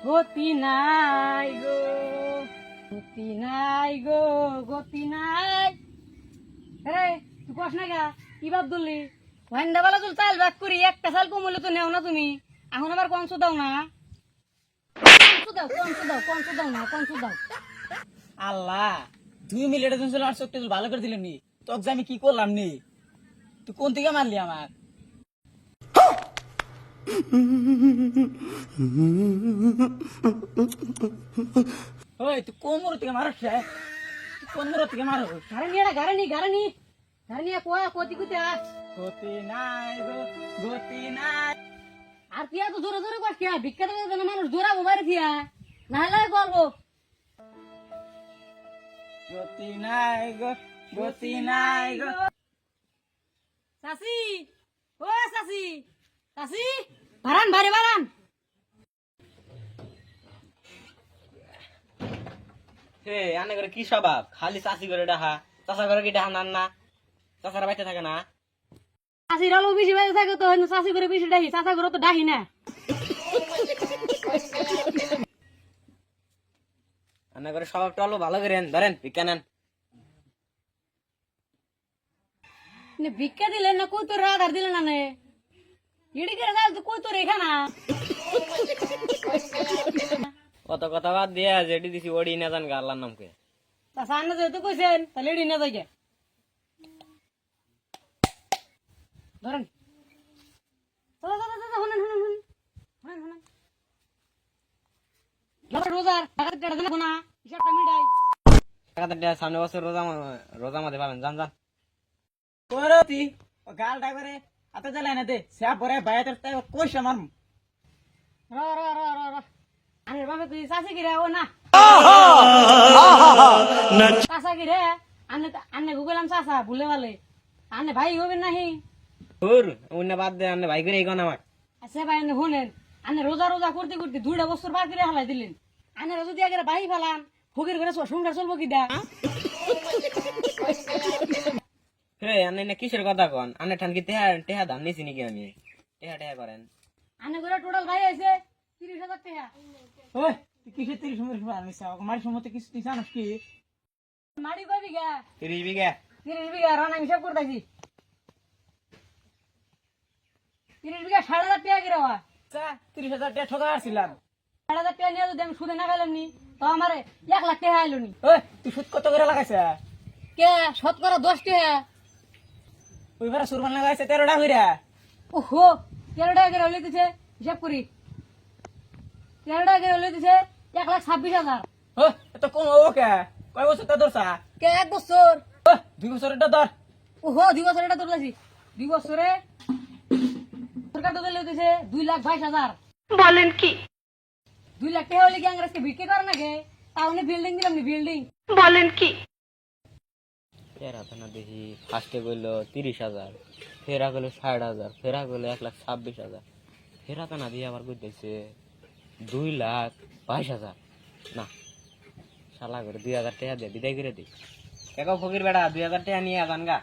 গতি নাই গো, গতি নাই গো, গতি নাই। রে তুই কস না গা, কি ভাব ধরলি? ভান্ডাবালা তুল চাল বাক করি একটা চাল কমলে তো নেও না তুমি, এখন আবার কঞ্চ দাও না, কঞ্চ দাও না, কঞ্চ দাও। আল্লাহ 2 মিনিটের জন্য আর চোখটা ভালো করে দিলেন নি, তোকে যে আমি কি করলাম নি, তুই কোন থেকে মারলি আমার? ওই তুই কোন মোড় থেকে মারস রে? তুই কোন মোড় থেকে মারো? গাড়ি নিয়ে কোয়া কোতি কুতে আস। গতি নাই গো, গতি নাই। আর তিয়া তো জোরে জোরে কস কিয়া, ভিক্ষা দেবে যেন মানুষ দৌড়াবো বাইরে থিয়া, না হলে করবো। গতি নাই গো, গতি নাই গো। চাচি, ও চাচি, চাচি, বারান বাড়ি বারান। হে আনে করে কি স্বভাব, খালি চাষি করে ডাহা, চাষা করে কি ডাহা নান না, চাষারা বাইতে থাকে না। চাষির আলো বেশি বাইরে থাকে তো চাষি করে বেশি ডাহি, চাষা করে তো ডাহি না। আনে করে স্বভাবটা আলো ভালো করেন, ধরেন ভিক্ষা নেন। ভিক্ষা দিলেন না কই তোর আধার দিলেন না নে, ইডি করে যাল তো কই তোর এখানা। কত কথা বাদ দিয়া যেটি দিছি ওডি না জান গাল্লার নামকে। তা সামনে যেহেতু কইছেন তাহলে ইডি না যাই ধরেন। চলো চলো চলো, শুনেন শুনেন শুনেন শুনেন শুনেন। রোজার টাকা কেটে দেবো না, হিসাবটা মিটাই। টাকাটা সামনে বছর রোজা মাঝে পাবেন, জান জান। করতি ও গালটা করে হাতে জ্বালাই না দে, স্যাপ ভরে বাইরে কইস আমার। র র র র র আনের বাবা তুই চাষি কিরে ও না চাষা কিরে, আনে আনে গুগলাম চাষা ভুলে ভালে, আনে ভাই হবেন নাহি। হুর অন্য বাদ দে, আনে ভাই করে এই কোন আমার। আচ্ছা ভাই আনে শুনেন, আনে রোজা রোজা করতে করতে 2টা বছর পার করে হালাই দিলেন, আনে যদি আগে ভাই ফেলান ফকির করে সংসার চলবো কি দা। হে আনে না কিসের কথা কন, আনে ঠান কি টেহা টেহা দাম নিছি নাকি আমি? টেহা টেহা করেন। আনে করে টোটাল ভাই আছে 30,000 টাকা। ওই তুই কিসের 30 সময় আনিস? আমার সময় কিছু তুই জানিস কি? মাড়ি কয় বিঘা? 30 বিঘা। 30 বিঘা রানা হিসাব করতেছি। 30 বিঘা 7,500 টাকা কি রাওয়া? আচ্ছা 30,000 টাকা ঠকা আসছিলাম। 7,500 টাকা নিয়ে যদি আমি সুদে না গেলাম নি তো আমারে 1 লাখ টাকা আইলো নি। ওই তুই সুদ কত করে লাগাইছে? কে শতকরা 10 টাকা। ওই ভাড়া সুরমান লাগাইছে 13টা হইরা। ওহো 13 টাকা করে লইতেছে, হিসাব করি 13 টাকা করে লইতেছে 1,26,000। ও এত কম ও কে? কয় বছর তা ধরছা? কে 1 বছর? 2 বছরেরটা ধর। ওহো 2 বছর এটা তোলাছি, 2 বছরে সরকার তো লইতেছে 2,22,000। বলেন কি? 2 লাখ টাকা হলে কি আংরাজকে বিক্রি করে নাকি? টাউনে বিল্ডিং দিলাম নি বিল্ডিং। বলেন কি? ফেরা তো না দেখি ফার্স্টে বললো 30,000, ফেরা গেলো 60,000, ফেরা গেলো 1,26,000, ফেরা তো না দিয়ে আবার কইতেছে 2,22,000। না শালা করে 2,000 টাকা দিয়ে বিদায় করে দিই। একা ফকির বেড়া 2,000 টাকা নিয়ে আগান গা।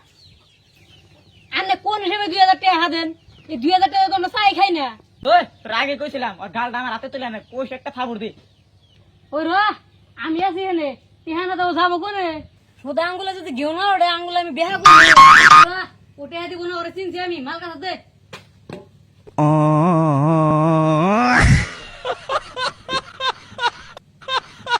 আনে কোন হিসেবে 2,000 টাকা হাদেন? এই 2,000 টাকা তো আমরা চাই খাই না। ওই তোর আগে কইছিলাম ওর গালটা আমার হাতে তুলে আনে, কইস একটা থাবুর দি। ওই র আমি আছি এনে তিহানা তো যাবো কোনে, সোদা আঙ্গুলে যদি ঘেউ না ওটা আঙ্গুলে আমি বেহা করি। ওটা দিব না, ওরে চিনছি আমি, মাল কাছে দে।